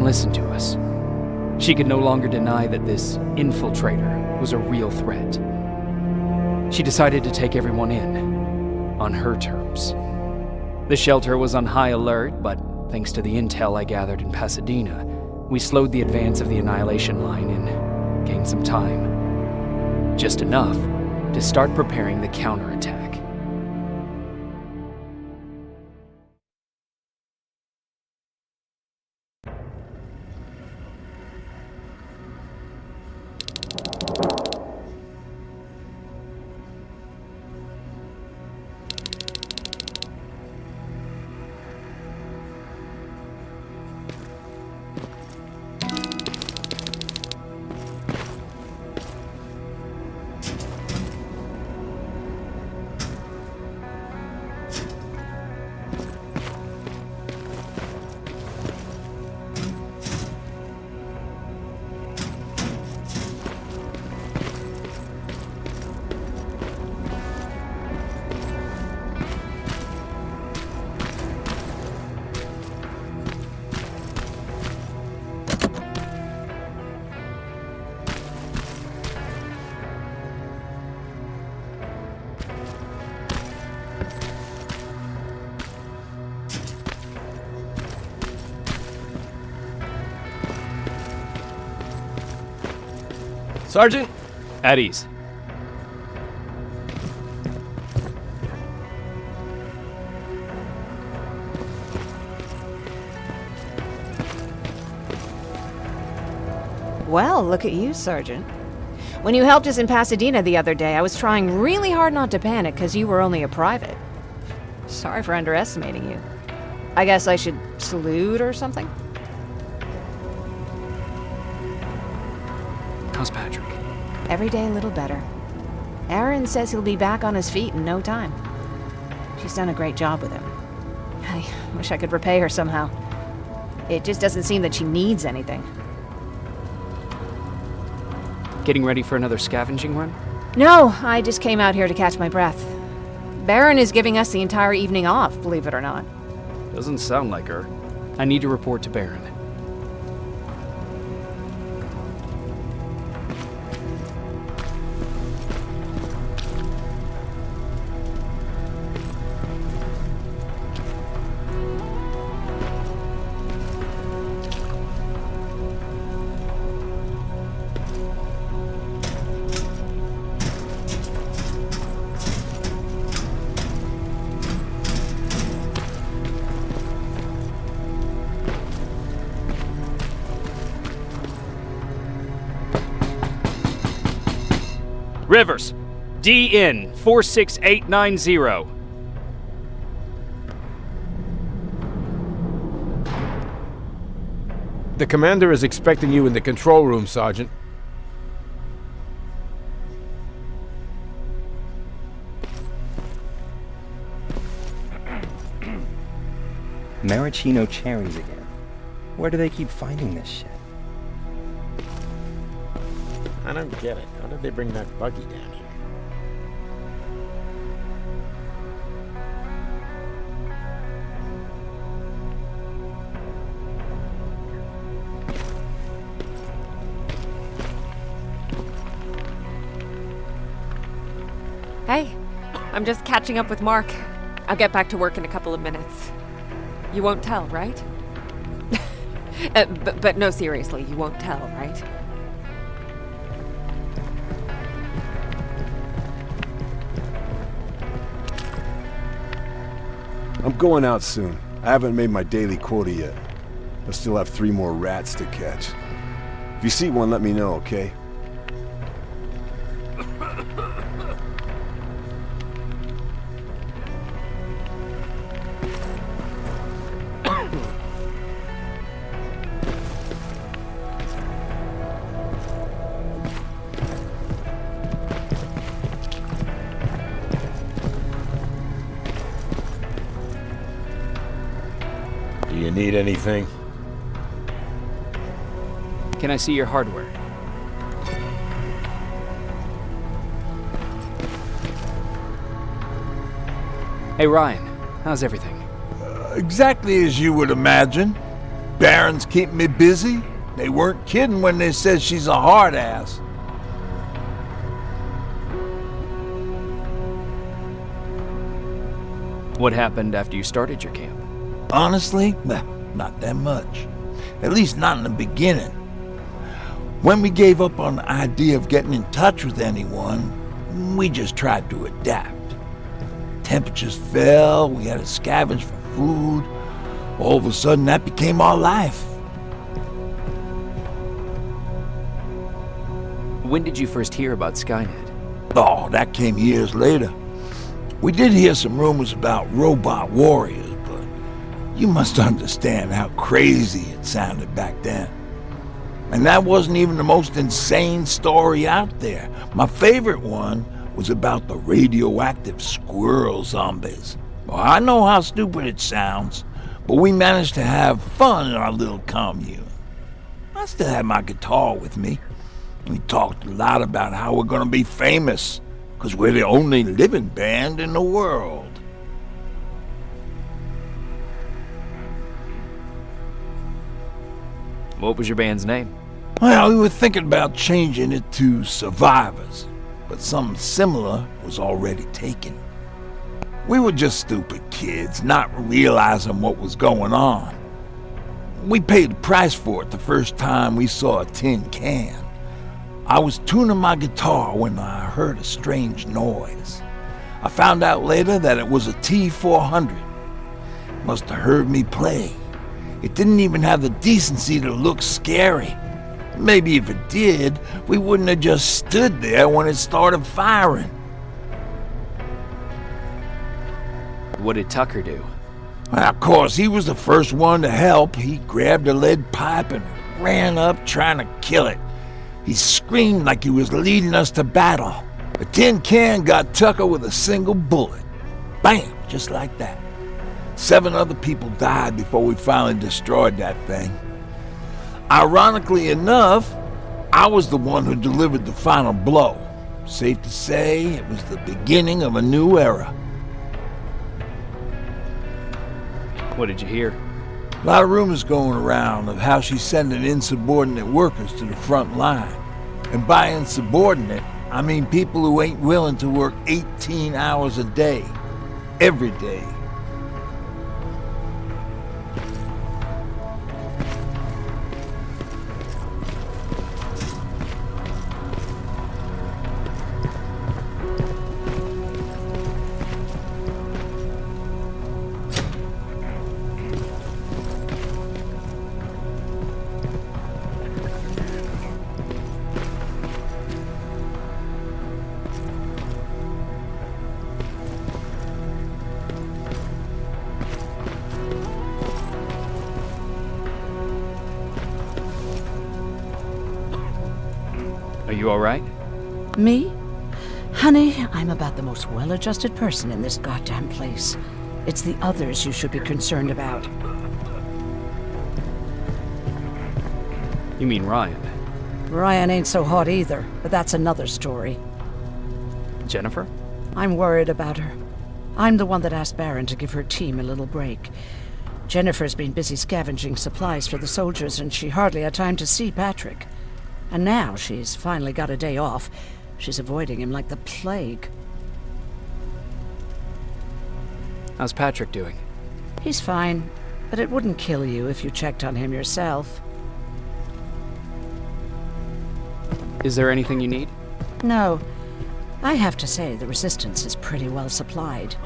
even listen to us. She could no longer deny that this infiltrator was a real threat. She decided to take everyone in, on her terms. The shelter was on high alert, but thanks to the intel I gathered in Pasadena, we slowed the advance of the Annihilation Line and gained some time. Just enough to start preparing the counterattack. Sergeant? At ease. Well, look at you, Sergeant. When you helped us in Pasadena the other day, I was trying really hard not to panic because you were only a private. Sorry for underestimating you. I guess I should salute or something? How's Patrick? Every day a little better. Aaron says he'll be back on his feet in no time. She's done a great job with him. I wish I could repay her somehow. It just doesn't seem that she needs anything. Getting ready for another scavenging run? No, I just came out here to catch my breath. Baron is giving us the entire evening off, believe it or not. Doesn't sound like her. I need to report to Baron. Rivers, DN 46890. The commander is expecting you in the control room, Sergeant. Maraschino cherries again. Where do they keep finding this shit? I don't get it. How did they bring that buggy down here? Hey, I'm just catching up with Mark. I'll get back to work in a couple of minutes. You won't tell, right? But no, seriously, you won't tell, right? I'm going out soon. I haven't made my daily quota yet. I still have 3 more rats to catch. If you see one, let me know, okay? Do you need anything? Can I see your hardware? Hey Ryan, how's everything? Exactly as you would imagine. Baron's keeping me busy. They weren't kidding when they said she's a hard ass. What happened after you started your camp? Honestly, not that much. At least not in the beginning. When we gave up on the idea of getting in touch with anyone, we just tried to adapt. Temperatures fell, we had to scavenge for food. All of a sudden, that became our life. When did you first hear about Skynet? Oh, that came years later. We did hear some rumors about robot warriors, but you must understand how crazy it sounded back then. And that wasn't even the most insane story out there. My favorite one was about the radioactive squirrel zombies. Well, I know how stupid it sounds, but we managed to have fun in our little commune. I still had my guitar with me. We talked a lot about how we're gonna be famous, because we're the only living band in the world. What was your band's name? Well, we were thinking about changing it to Survivors, but something similar was already taken. We were just stupid kids, not realizing what was going on. We paid the price for it the first time we saw a tin can. I was tuning my guitar when I heard a strange noise. I found out later that it was a T-400. Must have heard me play. It didn't even have the decency to look scary. Maybe if it did, we wouldn't have just stood there when it started firing. What did Tucker do? Well, of course, he was the first one to help. He grabbed a lead pipe and ran up trying to kill it. He screamed like he was leading us to battle. A tin can got Tucker with a single bullet. Bam! Just like that. 7 other people died before we finally destroyed that thing. Ironically enough, I was the one who delivered the final blow. Safe to say, it was the beginning of a new era. What did you hear? A lot of rumors going around of how she's sending insubordinate workers to the front line. And by insubordinate, I mean people who ain't willing to work 18 hours a day, every day. Are you alright? Me? Honey, I'm about the most well-adjusted person in this goddamn place. It's the others you should be concerned about. You mean Ryan? Ryan ain't so hot either, but that's another story. Jennifer? I'm worried about her. I'm the one that asked Baron to give her team a little break. Jennifer's been busy scavenging supplies for the soldiers, and she hardly had time to see Patrick. And now she's finally got a day off. She's avoiding him like the plague. How's Patrick doing? He's fine, but it wouldn't kill you if you checked on him yourself. Is there anything you need? No. I have to say the Resistance is pretty well supplied.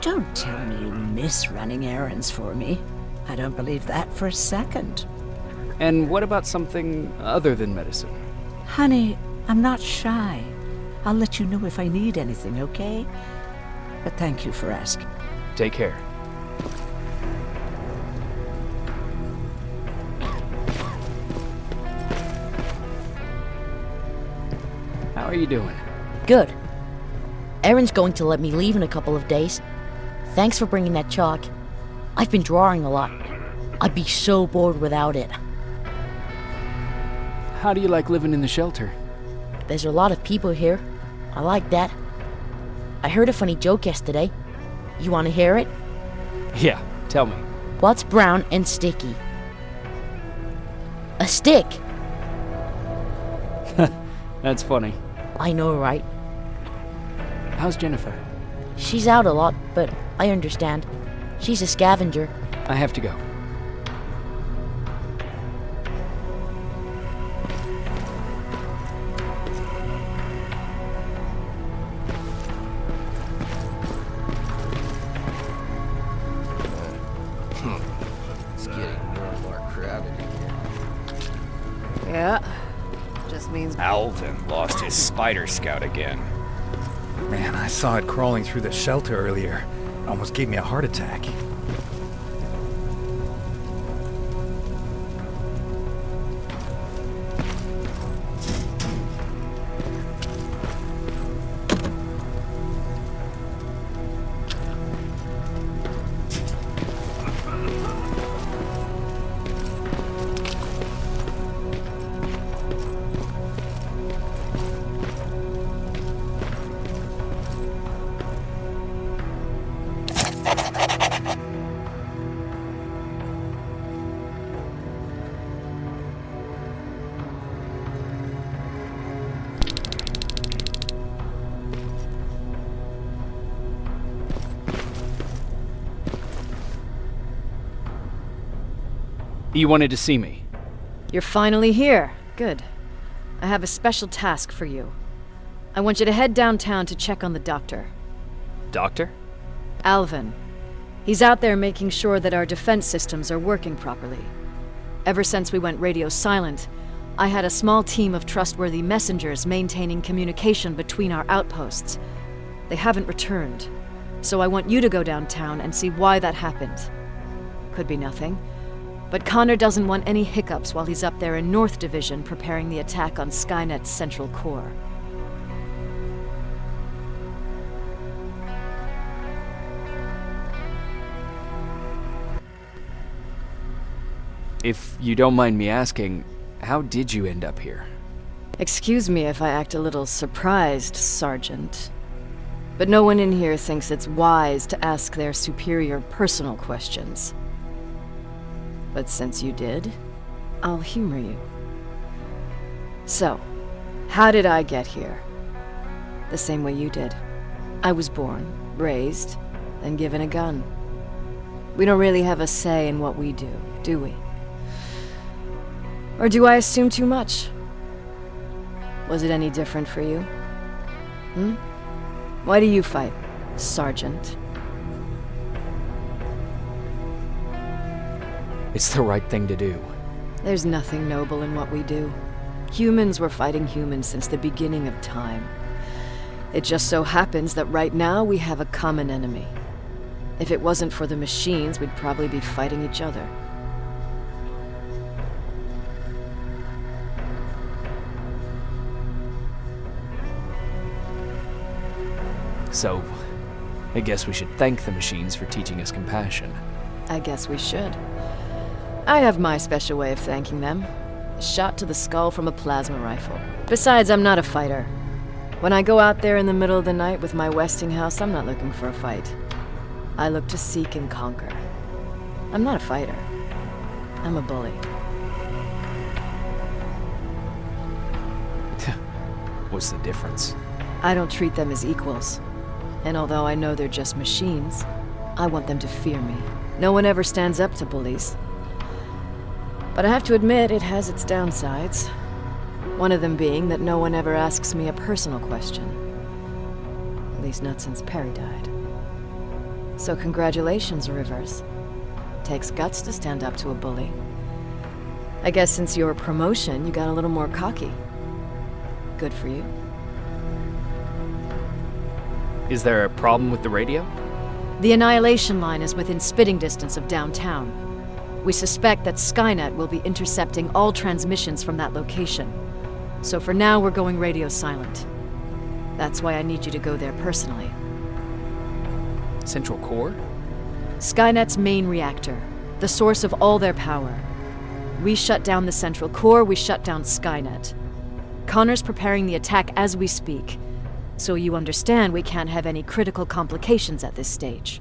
Don't tell me you miss running errands for me. I don't believe that for a second. And what about something other than medicine? Honey, I'm not shy. I'll let you know if I need anything, okay? But thank you for asking. Take care. How are you doing? Good. Erin's going to let me leave in a couple of days. Thanks for bringing that chalk. I've been drawing a lot. I'd be so bored without it. How do you like living in the shelter? There's a lot of people here. I like that. I heard a funny joke yesterday. You want to hear it? Yeah, tell me. What's brown and sticky? A stick! That's funny. I know, right? How's Jennifer? She's out a lot, but I understand. She's a scavenger. I have to go. It's getting more and more crowded in here. Yeah. Just means Alvin lost his spider scout again. Man, I saw it crawling through the shelter earlier. Almost gave me a heart attack. You wanted to see me? You're finally here. Good. I have a special task for you. I want you to head downtown to check on the doctor. Doctor? Alvin. He's out there making sure that our defense systems are working properly. Ever since we went radio silent, I had a small team of trustworthy messengers maintaining communication between our outposts. They haven't returned, so I want you to go downtown and see why that happened. Could be nothing. But Connor doesn't want any hiccups while he's up there in North Division preparing the attack on Skynet's central core. If you don't mind me asking, how did you end up here? Excuse me if I act a little surprised, Sergeant. But no one in here thinks it's wise to ask their superior personal questions. But since you did, I'll humor you. So, how did I get here? The same way you did. I was born, raised, then given a gun. We don't really have a say in what we do we? Or do I assume too much? Was it any different for you? Why do you fight, Sergeant? It's the right thing to do. There's nothing noble in what we do. Humans were fighting humans since the beginning of time. It just so happens that right now we have a common enemy. If it wasn't for the machines, we'd probably be fighting each other. So, I guess we should thank the machines for teaching us compassion. I guess we should. I have my special way of thanking them. A shot to the skull from a plasma rifle. Besides, I'm not a fighter. When I go out there in the middle of the night with my Westinghouse, I'm not looking for a fight. I look to seek and conquer. I'm not a fighter. I'm a bully. What's the difference? I don't treat them as equals. And although I know they're just machines, I want them to fear me. No one ever stands up to bullies. But I have to admit, it has its downsides. One of them being that no one ever asks me a personal question. At least not since Perry died. So congratulations, Rivers. Takes guts to stand up to a bully. I guess since your promotion, you got a little more cocky. Good for you. Is there a problem with the radio? The Annihilation Line is within spitting distance of downtown. We suspect that Skynet will be intercepting all transmissions from that location. So for now, we're going radio silent. That's why I need you to go there personally. Central Core? Skynet's main reactor, the source of all their power. We shut down the Central Core, we shut down Skynet. Connor's preparing the attack as we speak. So you understand we can't have any critical complications at this stage.